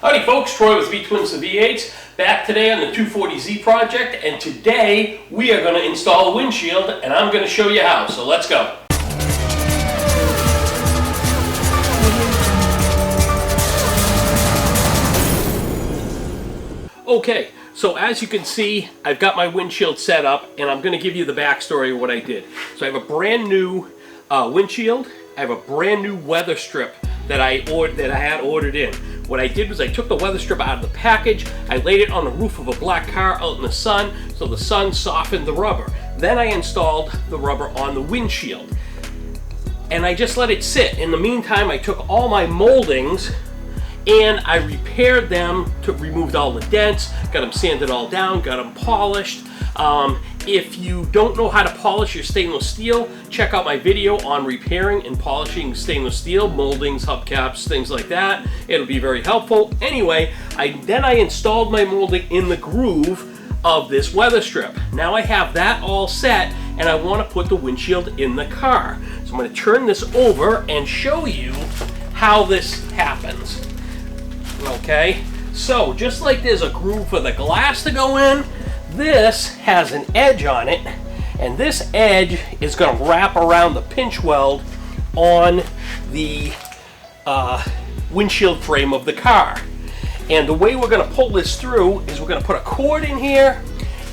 Howdy folks, Troy with V-Twins the V8s, back today on the 240Z project, and today we are going to install a windshield, and I'm going to show you how, so let's go. Okay, so as you can see, I've got my windshield set up, and I'm going to give you the backstory of what I did. So I have a brand new windshield, I have a brand new weather strip that I had ordered in. What I did was I took the weather strip out of the package, I laid it on the roof of a black car out in the sun, so the sun softened the rubber. Then I installed the rubber on the windshield. And I just let it sit. In the meantime, I took all my moldings and I repaired them, removed all the dents, got them sanded all down, got them polished. If you don't know how to polish your stainless steel, check out my video on repairing and polishing stainless steel, moldings, hubcaps, things like that. It'll be very helpful. Anyway, then I installed my molding in the groove of this weather strip. Now I have that all set and I want to put the windshield in the car. So I'm going to turn this over and show you how this happens. Okay, so just like there's a groove for the glass to go in, this has an edge on it, and this edge is going to wrap around the pinch weld on the windshield frame of the car. And the way we're going to pull this through is we're going to put a cord in here,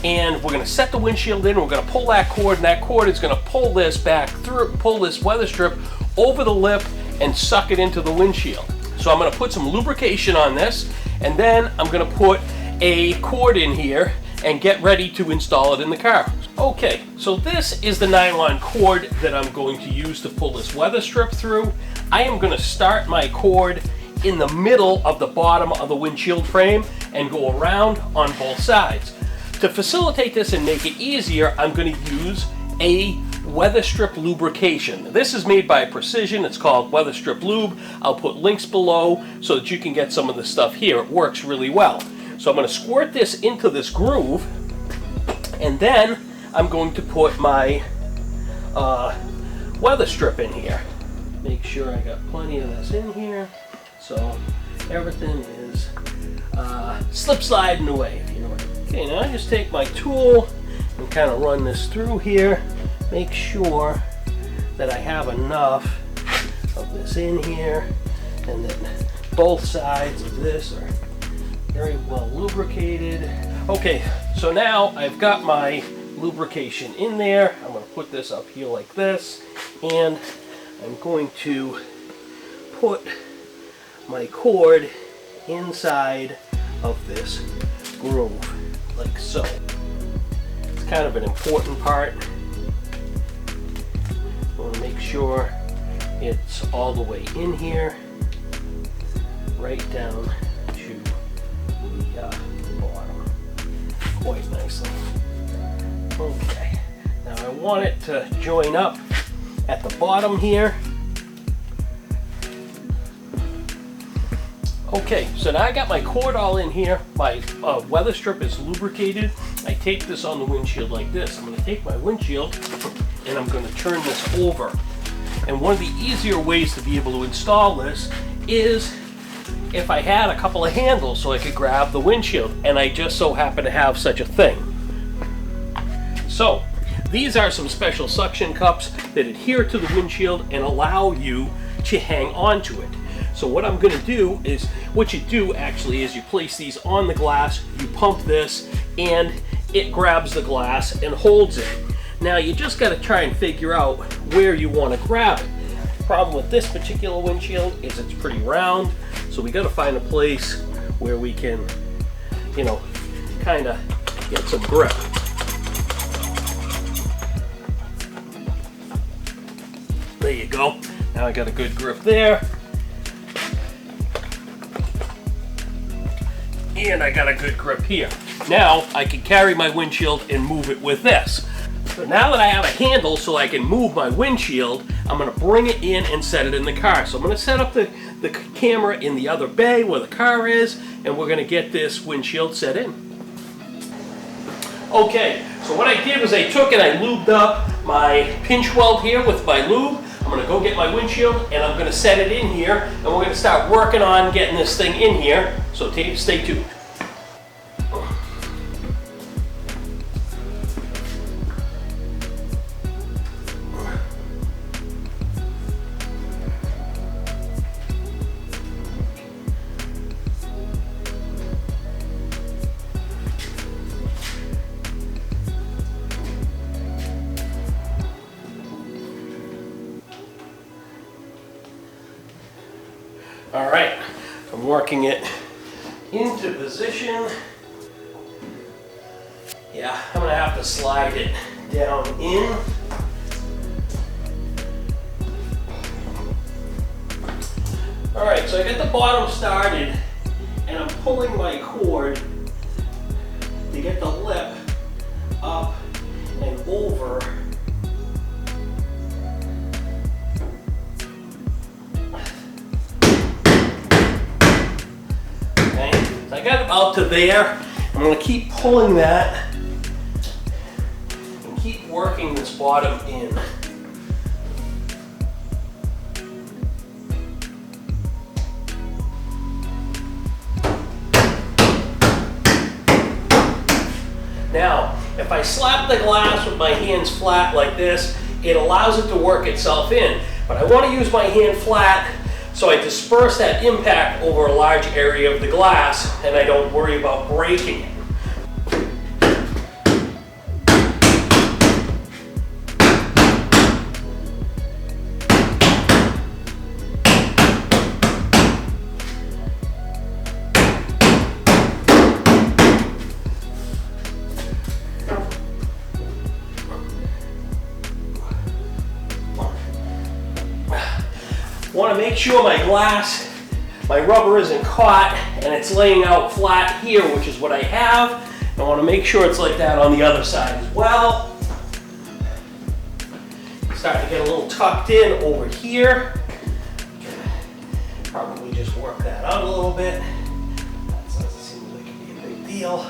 and we're going to set the windshield in, and we're going to pull that cord, and that cord is going to pull this back through, pull this weather strip over the lip and suck it into the windshield. So I'm going to put some lubrication on this, and then I'm going to put a cord in here and get ready to install it in the car. Okay, so this is the nylon cord that I'm going to use to pull this weather strip through. I am going to start my cord in the middle of the bottom of the windshield frame and go around on both sides. To facilitate this and make it easier, I'm going to use a weather strip lubrication. This is made by Precision. It's called Weather Strip Lube. I'll put links below so that you can get some of the stuff here. It works really well. So I'm going to squirt this into this groove, and then I'm going to put my weather strip in here. Make sure I got plenty of this in here so everything is slip sliding away, if you know what I mean. Okay, now I just take my tool and kind of run this through here. Make sure that I have enough of this in here and that both sides of this are very well lubricated. Okay, so now I've got my lubrication in there. I'm going to put this up here like this, and I'm going to put my cord inside of this groove, like so. It's kind of an important part. I want to make sure it's all the way in here, right down to the bottom, quite nicely. Okay, now I want it to join up at the bottom here. Okay, so now I got my cord all in here. My weather strip is lubricated. I tape this on the windshield like this. I'm going to take my windshield and I'm going to turn this over. And one of the easier ways to be able to install this is if I had a couple of handles so I could grab the windshield, and I just so happen to have such a thing. So these are some special suction cups that adhere to the windshield and allow you to hang on to it. So what I'm going to do is, what you do actually is you place these on the glass, you pump this, and it grabs the glass and holds it. Now you just got to try and figure out where you want to grab it. The problem with this particular windshield is it's pretty round, so we got to find a place where we can, you know, kind of get some grip. There you go. Now I got a good grip there. And I got a good grip here. Now I can carry my windshield and move it with this. So now that I have a handle so I can move my windshield, I'm going to bring it in and set it in the car. So I'm going to set up the camera in the other bay where the car is, and we're going to get this windshield set in. Okay, so what I did was I took and I lubed up my pinch weld here with my lube. I'm I'm gonna go get my windshield and I'm gonna set it in here, and we're gonna start working on getting this thing in here. So stay tuned. All right, I'm working it into position. Yeah, I'm gonna have to slide it down in. All right, so I got the bottom started and I'm pulling my cord to get the lip up and over. I got it out to there. I'm going to keep pulling that and keep working this bottom in. Now, if I slap the glass with my hands flat like this, it allows it to work itself in. But I want to use my hand flat so I disperse that impact over a large area of the glass and I don't worry about breaking it. Want to make sure my rubber isn't caught and it's laying out flat here, which is what I have. I want to make sure it's like that on the other side as well. Starting to get a little tucked in over here. Probably just work that out a little bit. That doesn't seem like it'd be a big deal.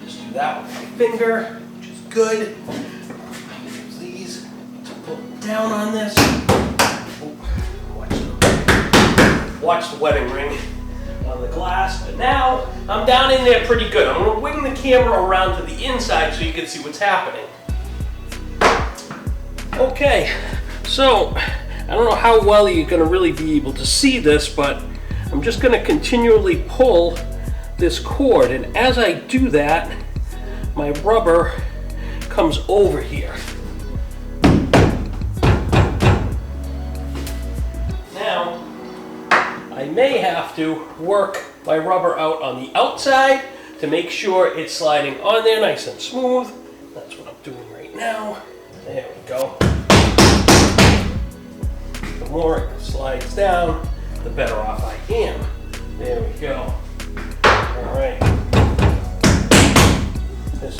Just do that with my finger, which is good. Use these to pull down on this. Watch the wedding ring on the glass, but now I'm down in there pretty good. I'm going to wing the camera around to the inside so you can see what's happening. Okay, so I don't know how well you're going to really be able to see this, but I'm just going to continually pull this cord, and as I do that, my rubber comes over here. Now, I may have to work my rubber out on the outside to make sure it's sliding on there nice and smooth. That's what I'm doing right now. There we go. The more it slides down, the better off I am. There we go. All right. This is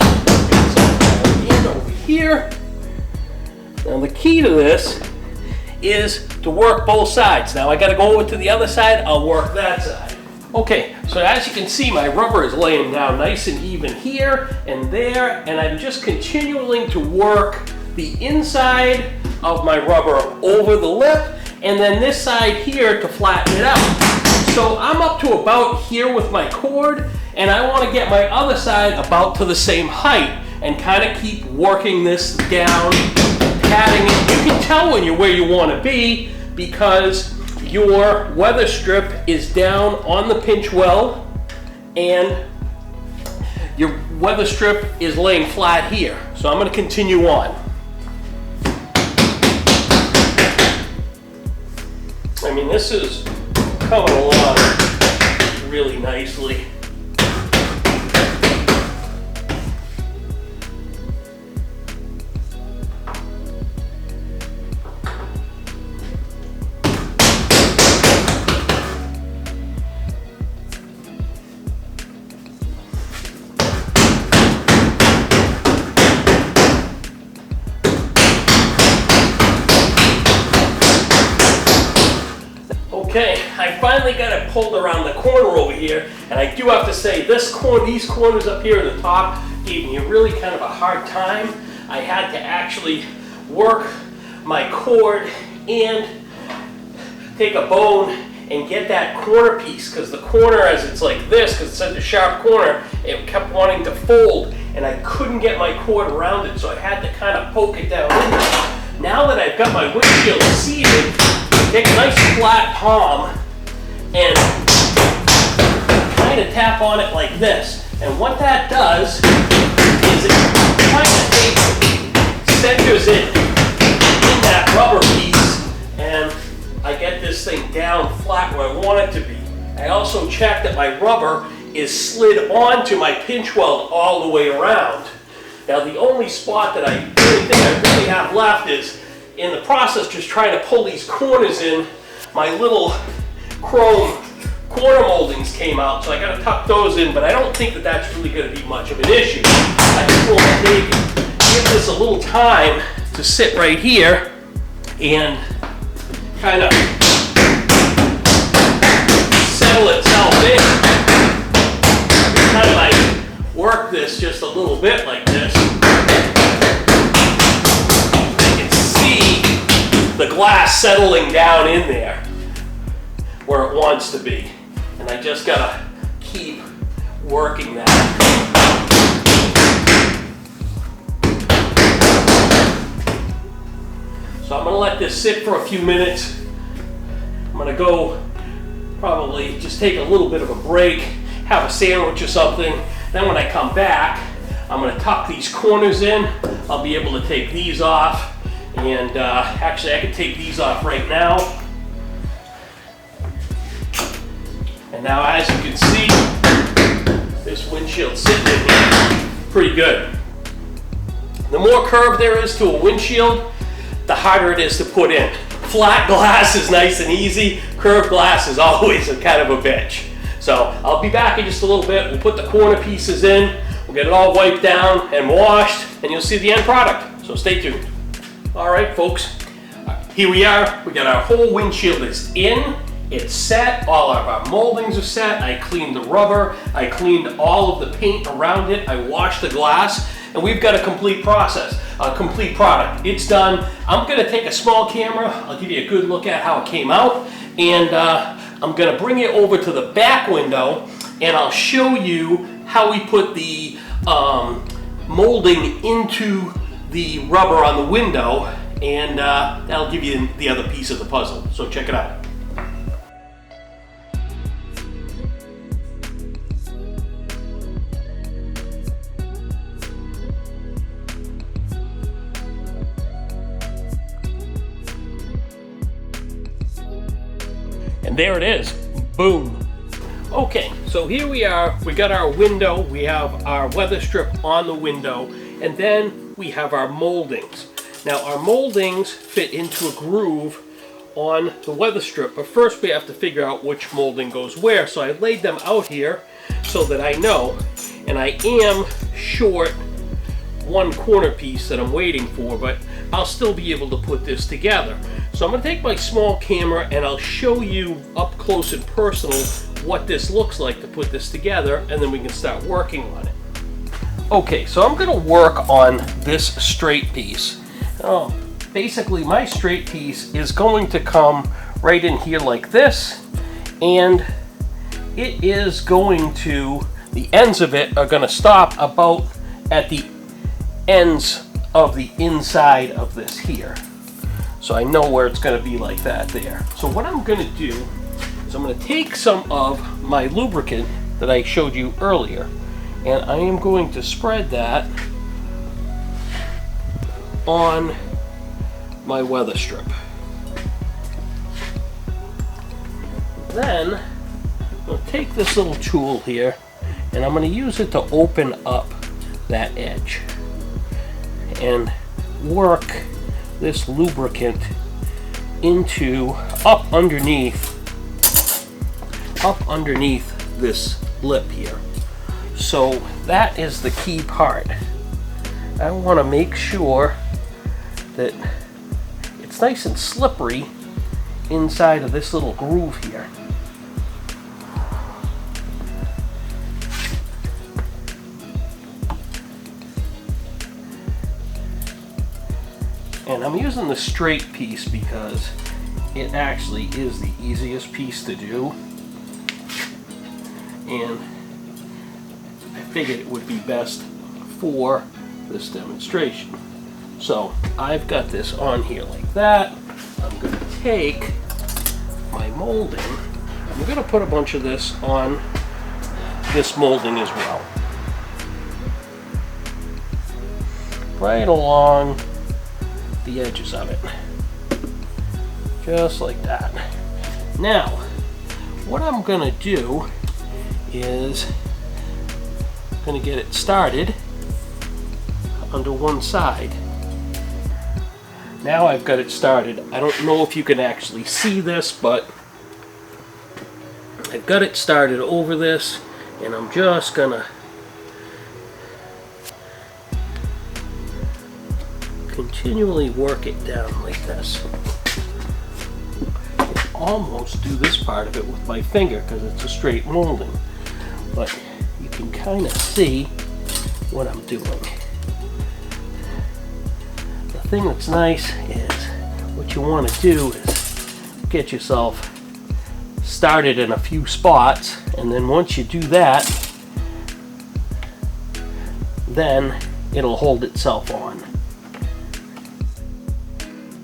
in over here. Now the key to this is to work both sides. Now I got to go over to the other side, I'll work that side. Okay, so as you can see, my rubber is laying down nice and even here and there, and I'm just continuing to work the inside of my rubber over the lip, and then this side here to flatten it out. So I'm up to about here with my cord, and I want to get my other side about to the same height and kind of keep working this down, patting it. You can tell when you're where you want to be because your weather strip is down on the pinch weld and your weather strip is laying flat here. So I'm going to continue on. I mean, this is coming along really nicely. Okay, I finally got it pulled around the corner over here, and I do have to say these corners up here at the top gave me really kind of a hard time. I had to actually work my cord and take a bone and get that corner piece, because the corner, as it's like this, because it's such a sharp corner, it kept wanting to fold, and I couldn't get my cord around it, so I had to kind of poke it down in there. Now that I've got my windshield seated, take a nice flat palm and kind of tap on it like this. And what that does is it kind of centers it in that rubber piece, and I get this thing down flat where I want it to be. I also check that my rubber is slid onto my pinch weld all the way around. Now the only spot that I really think I really have left is in the process just trying to pull these corners in. My little chrome corner moldings came out, so I got to tuck those in, but I don't think that that's really going to be much of an issue. I just want to give this a little time to sit right here and kind of settle itself in. Every time I work this just a little bit like this, I can see the glass settling down in there where it wants to be. And I just gotta keep working that. So I'm gonna let this sit for a few minutes. I'm gonna go probably just take a little bit of a break, have a sandwich or something. Then when I come back, I'm gonna tuck these corners in. I'll be able to take these off. And actually I can take these off right now. And now, as you can see, this windshield's sitting in here pretty good. The more curve there is to a windshield, the harder it is to put in. Flat glass is nice and easy. Curved glass is always a kind of a bitch. So I'll be back in just a little bit. We'll put the corner pieces in. We'll get it all wiped down and washed, and you'll see the end product. So stay tuned. All right, folks. Here we are. We got our whole windshield is in. It's set, all of our moldings are set. I cleaned the rubber, I cleaned all of the paint around it, I washed the glass, and we've got a complete process, a complete product. It's done. I'm gonna take a small camera, I'll give you a good look at how it came out, and I'm gonna bring it over to the back window, and I'll show you how we put the molding into the rubber on the window, and that'll give you the other piece of the puzzle. So check it out. And there it is, boom. Okay, so here we are, we got our window, we have our weather strip on the window, and then we have our moldings. Now our moldings fit into a groove on the weather strip, but first we have to figure out which molding goes where. So I laid them out here so that I know, and I am short one corner piece that I'm waiting for, but I'll still be able to put this together. So I'm going to take my small camera and I'll show you up close and personal what this looks like to put this together, and then we can start working on it. Okay, so I'm going to work on this straight piece. Basically my straight piece is going to come right in here like this, and it is going to, the ends of it are going to stop about at the ends of the inside of this here. So I know where it's going to be like that there. So what I'm going to do is I'm going to take some of my lubricant that I showed you earlier, and I am going to spread that on my weather strip. Then I'm going to take this little tool here and I'm going to use it to open up that edge and work this lubricant into up underneath this lip here. So that is the key part. I want to make sure that it's nice and slippery inside of this little groove here. And I'm using the straight piece because it actually is the easiest piece to do. And I figured it would be best for this demonstration. So I've got this on here like that. I'm going to take my molding. I'm going to put a bunch of this on this molding as well. Right along the edges of it. Just like that. Now, what I'm going to do is I'm going to get it started under one side. Now I've got it started. I don't know if you can actually see this, but I've got it started over this, and I'm just gonna continually work it down like this. I can almost do this part of it with my finger because it's a straight molding, but you can kind of see what I'm doing. The thing that's nice is what you want to do is get yourself started in a few spots, and then once you do that, then it'll hold itself on.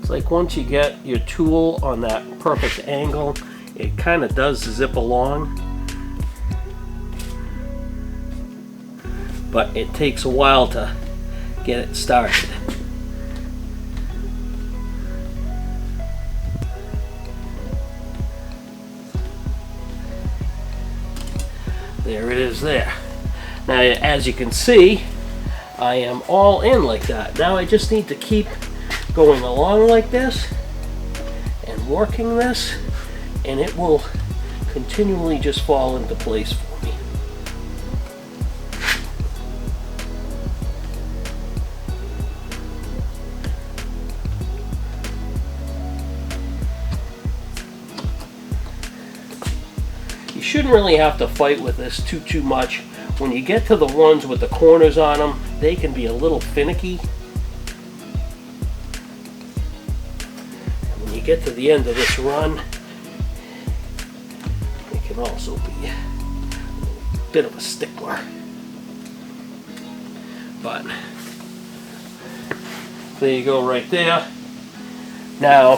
It's like once you get your tool on that perfect angle, it kind of does zip along, but it takes a while to get it started. There it is there. Now, as you can see, I am all in like that. Now I just need to keep going along like this and working this, and it will continually just fall into place for me. You shouldn't really have to fight with this too much. When you get to the ones with the corners on them, they can be a little finicky. And when you get to the end of this run, it can also be a bit of a stickler. But there you go right there. Now,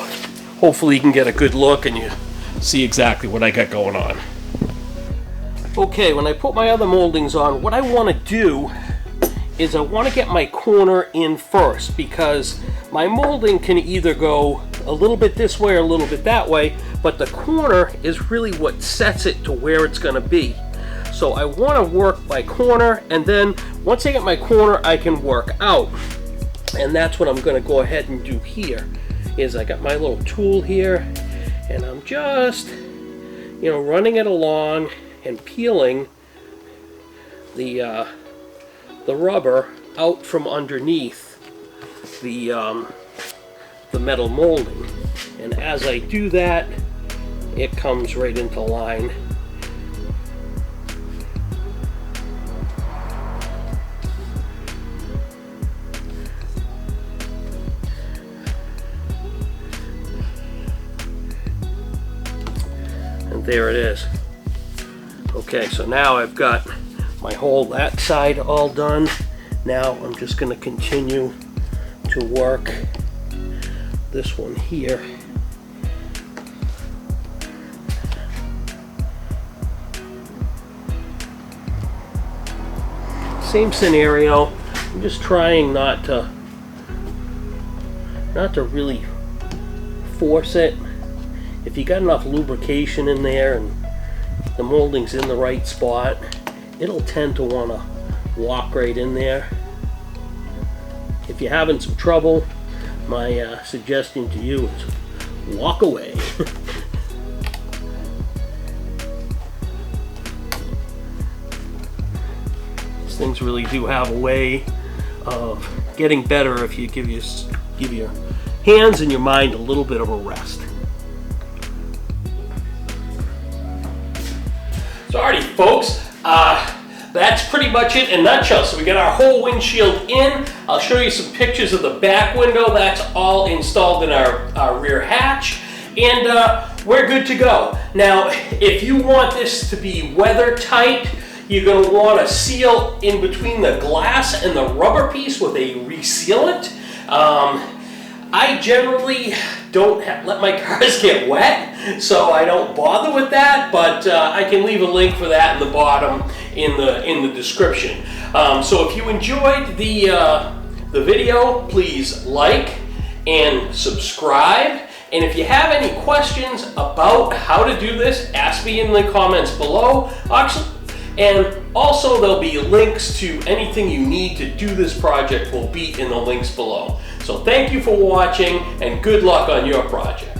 hopefully you can get a good look and you see exactly what I got going on. Okay, when I put my other moldings on, what I want to do is I want to get my corner in first, because my molding can either go a little bit this way or a little bit that way, but the corner is really what sets it to where it's going to be. So I want to work my corner, and then once I get my corner, I can work out. And that's what I'm going to go ahead and do here, is I got my little tool here, and I'm just, running it along and peeling the rubber out from underneath the metal molding. And as I do that, it comes right into line. And there it is. Okay, so now I've got my whole that side all done. Now I'm just going to continue to work this one here. Same scenario. I'm just trying not to really force it. If you got enough lubrication in there and the molding's in the right spot, it'll tend to want to walk right in there. If you're having some trouble, my suggestion to you is walk away. These things really do have a way of getting better if you give your hands and your mind a little bit of a rest. So alrighty folks, that's that's pretty much it in a nutshell. So we got our whole windshield in. I'll show you some pictures of the back window. That's all installed in our rear hatch. And we're good to go. Now, if you want this to be weather tight, you're going to want to seal in between the glass and the rubber piece with a resealant. I generally don't let my cars get wet, so I don't bother with that, but I can leave a link for that in the bottom in the description. So if you enjoyed the video, please like and subscribe. And if you have any questions about how to do this, ask me in the comments below. And also there'll be links to anything you need to do this project will be in the links below. So thank you for watching and good luck on your project.